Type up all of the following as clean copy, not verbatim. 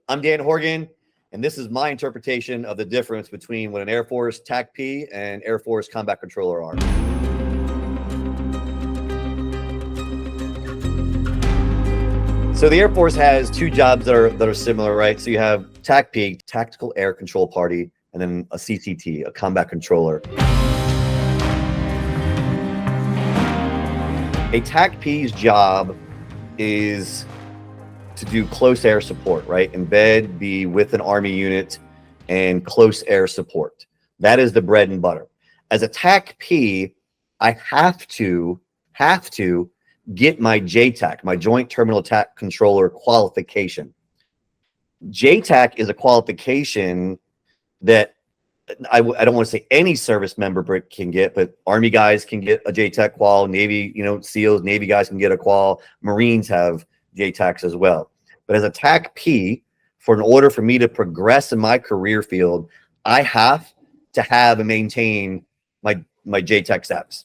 I'm Dan Horgan, and this is my interpretation of the difference between what an Air Force TACP and Air Force combat controller are. So the Air Force has two jobs that are similar, right? So you have TACP, Tactical Air Control Party, and then a CCT, a combat controller. A TACP's job is to do close air support, right? Embed, be with an Army unit, and close air support. That is the bread and butter. As a TACP, I have to get my JTAC, my Joint Terminal Attack Controller qualification. JTAC is a qualification that I don't want to say any service member can get, but Army guys can get a JTAC qual, Navy, SEALs, Navy guys can get a qual, Marines have JTACs as well. But as a TACP, in order for me to progress in my career field, I have to have and maintain my JTAC status.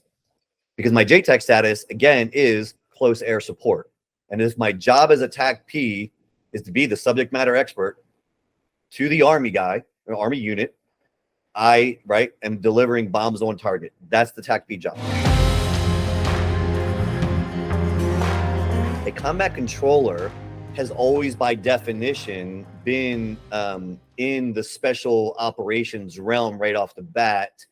Because my JTAC status, again, is close air support. And if my job as a TACP is to be the subject matter expert to the Army guy, or Army unit, I am delivering bombs on target. That's the TACP job. A combat controller has always, by definition, been in the special operations realm right off the bat,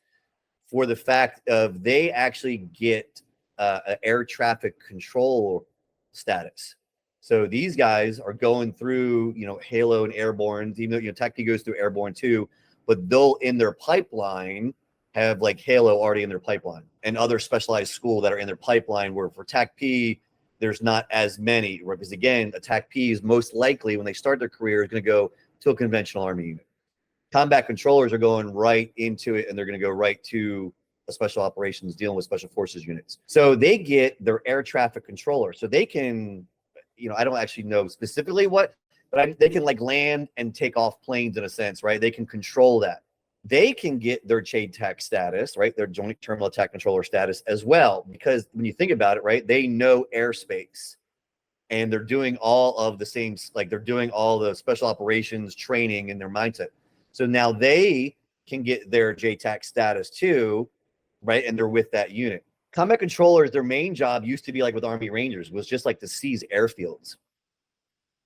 for the fact of they actually get an air traffic control status. So these guys are going through, Halo and Airborne, even though, TACP goes through Airborne too, but they'll in their pipeline have like Halo already in their pipeline and other specialized school that are in their pipeline, where for TACP, there's not as many, because again, a TACP is most likely, when they start their career, is going to go to a conventional Army unit. Combat controllers are going right into it, and they're going to go right to a special operations dealing with special forces units. So they get their air traffic controller. So they can, I don't actually know specifically what, but they can like land and take off planes in a sense, right? They can control that. They can get their JTAC status, right? Their Joint Terminal Attack Controller status as well, because when you think about it, right, they know airspace, and they're doing all of the same, like they're doing all the special operations training in their mindset. So now they can get their JTAC status too, right? And they're with that unit. Combat controllers, their main job used to be like with Army Rangers, was just like to seize airfields.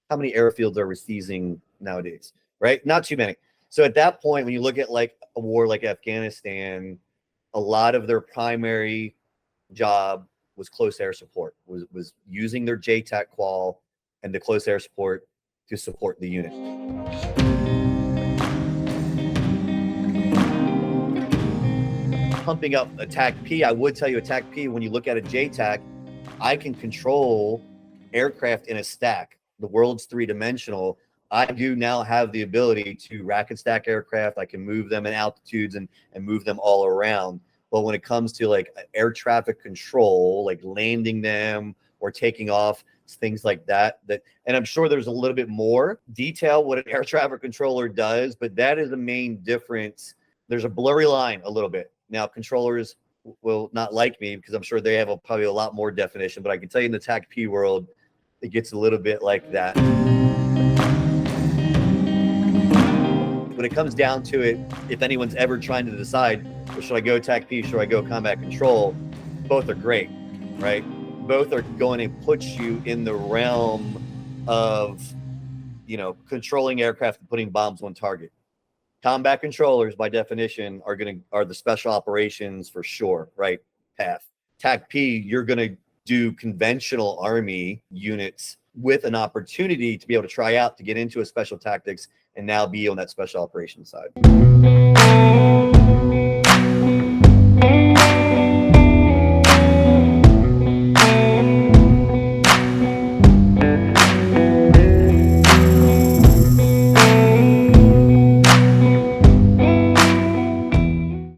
How many airfields are we seizing nowadays, right? Not too many. So at that point, when you look at like a war like Afghanistan, a lot of their primary job was close air support, was using their JTAC qual and the close air support to support the unit. Pumping up a TACP, I would tell you a TACP, when you look at a JTAC, I can control aircraft in a stack. The world's three-dimensional. I do now have the ability to rack and stack aircraft. I can move them in altitudes and move them all around. But when it comes to like air traffic control, like landing them or taking off, things like that, and I'm sure there's a little bit more detail what an air traffic controller does, but that is the main difference. There's a blurry line a little bit. Now, controllers will not like me because I'm sure they have probably a lot more definition, but I can tell you in the TACP world, it gets a little bit like that. When it comes down to it, if anyone's ever trying to decide, well, should I go TACP, should I go combat control, both are great, right? Both are going to put you in the realm of, controlling aircraft and putting bombs on target. Combat controllers, by definition, are the special operations for sure, right? Path. TACP, you're going to do conventional Army units with an opportunity to be able to try out to get into a special tactics and now be on that special operations side.